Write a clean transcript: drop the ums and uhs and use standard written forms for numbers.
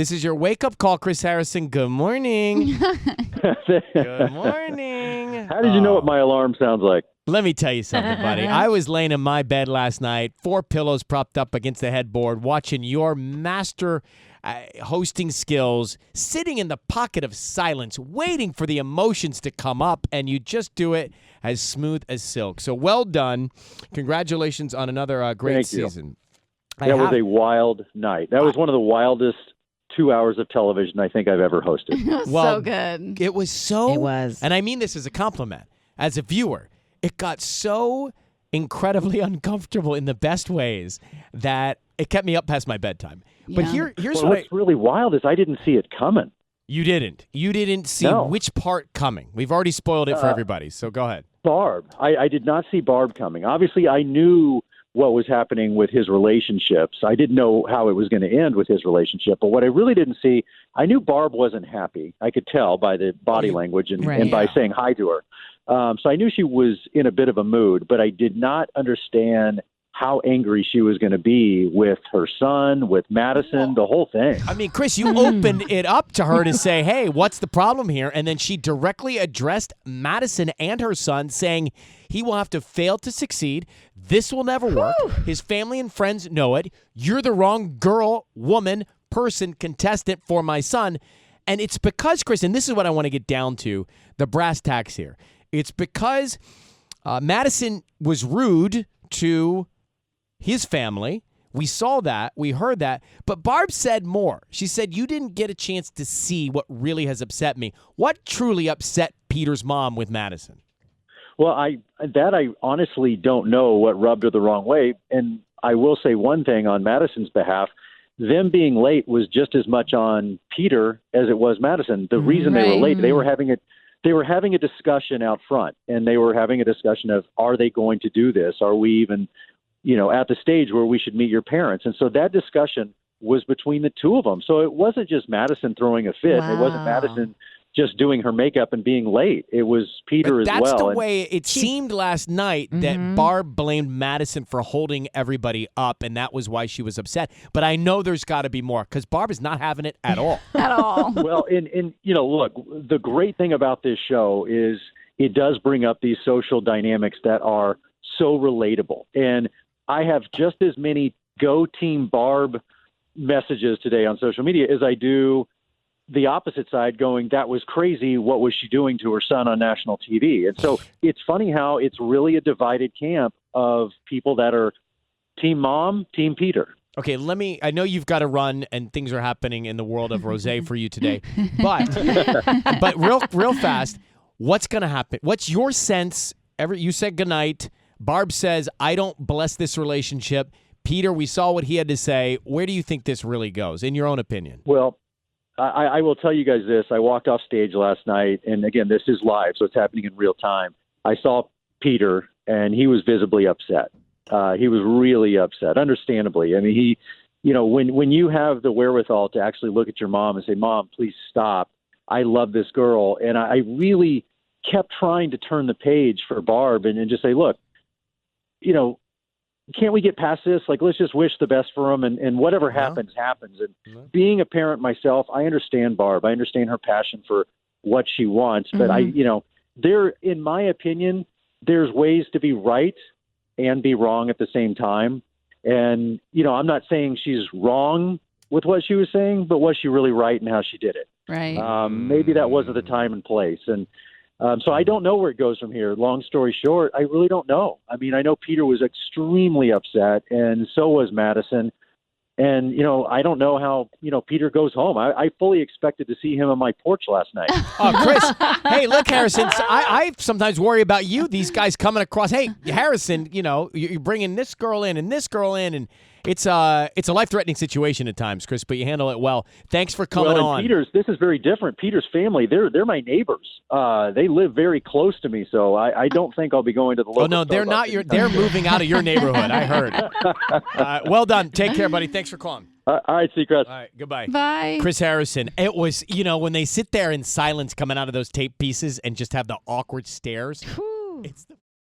This is your wake-up call, Chris Harrison. Good morning. Good morning. How did you know what my alarm sounds like? Let me tell you something, buddy. I was laying in my bed last night, 4 pillows propped up against the headboard, watching your master hosting skills, sitting in the pocket of silence, waiting for the emotions to come up, and you just do it as smooth as silk. So well done. Congratulations on another great season. That was a wild night. That was one of the wildest 2 hours of television I think I've ever hosted. It was so good. It was so. It was. And I mean this as a compliment. As a viewer, it got so incredibly uncomfortable in the best ways that it kept me up past my bedtime. But here's what's really wild is I didn't see it coming. You didn't. You didn't see which part coming. We've already spoiled it for everybody, so go ahead. Barb. I did not see Barb coming. Obviously, I knew what was happening with his relationships. I didn't know how it was going to end with his relationship. But what I really didn't see, I knew Barb wasn't happy. I could tell by the body language and by saying hi to her. So I knew she was in a bit of a mood, but I did not understand how angry she was going to be with her son, with Madison, the whole thing. I mean, Chris, you opened it up to her to say, hey, what's the problem here? And then she directly addressed Madison and her son, saying he will have to fail to succeed. This will never work. His family and friends know it. You're the wrong girl, woman, person, contestant for my son. And it's because, Chris, and this is what I want to get down to, the brass tacks here. It's because Madison was rude to his family. We saw that. We heard that. But Barb said more. She said, you didn't get a chance to see what really has upset me. What truly upset Peter's mom with Madison? Well, I honestly don't know what rubbed her the wrong way. And I will say one thing on Madison's behalf. Them being late was just as much on Peter as it was Madison. The reason they were late, they were having a discussion out front, and they were having a discussion of, are they going to do this? Are we even at the stage where we should meet your parents? And so that discussion was between the two of them. So it wasn't just Madison throwing a fit. Wow. It wasn't Madison just doing her makeup and being late. It was Peter as well. That's the way it seemed last night that Barb blamed Madison for holding everybody up, and that was why she was upset. But I know there's got to be more, because Barb is not having it at all. At all. Well, look, the great thing about this show is it does bring up these social dynamics that are so relatable. And I have just as many Go Team Barb messages today on social media as I do the opposite side going, that was crazy. What was she doing to her son on national TV? And so it's funny how it's really a divided camp of people that are Team Mom, Team Peter. Okay, I know you've got to run and things are happening in the world of rosé for you today, but real fast, what's going to happen? What's your sense? You said goodnight. Barb says, I don't bless this relationship. Peter, we saw what he had to say. Where do you think this really goes, in your own opinion? Well, I will tell you guys this. I walked off stage last night, and again, this is live, so it's happening in real time. I saw Peter, and he was visibly upset. He was really upset, understandably. I mean, when you have the wherewithal to actually look at your mom and say, Mom, please stop. I love this girl. And I really kept trying to turn the page for Barb and just say, look, can't we get past this? Like, let's just wish the best for them, and whatever happens, happens. And being a parent myself, I understand Barb. I understand her passion for what she wants. But in my opinion, there's ways to be right and be wrong at the same time. And, I'm not saying she's wrong with what she was saying, but was she really right in how she did it? Right. Maybe that wasn't the time and place. And so I don't know where it goes from here. Long story short, I really don't know. I mean, I know Peter was extremely upset, and so was Madison. And, I don't know how, Peter goes home. I fully expected to see him on my porch last night. Oh, Chris, hey, look, Harrison, I sometimes worry about you, these guys coming across. Hey, Harrison, you're bringing this girl in and this girl in, and it's a life-threatening situation at times, Chris, but you handle it well. Thanks for coming on. This is very different. Peter's family, they're my neighbors. They live very close to me, so I don't think I'll be going to the local. Oh, no, they're not. They're moving out of your neighborhood, I heard. Well done. Take care, buddy. Thanks for calling. All right, Seacrest. All right, goodbye. Bye. Chris Harrison. It was, when they sit there in silence coming out of those tape pieces and just have the awkward stares. It's the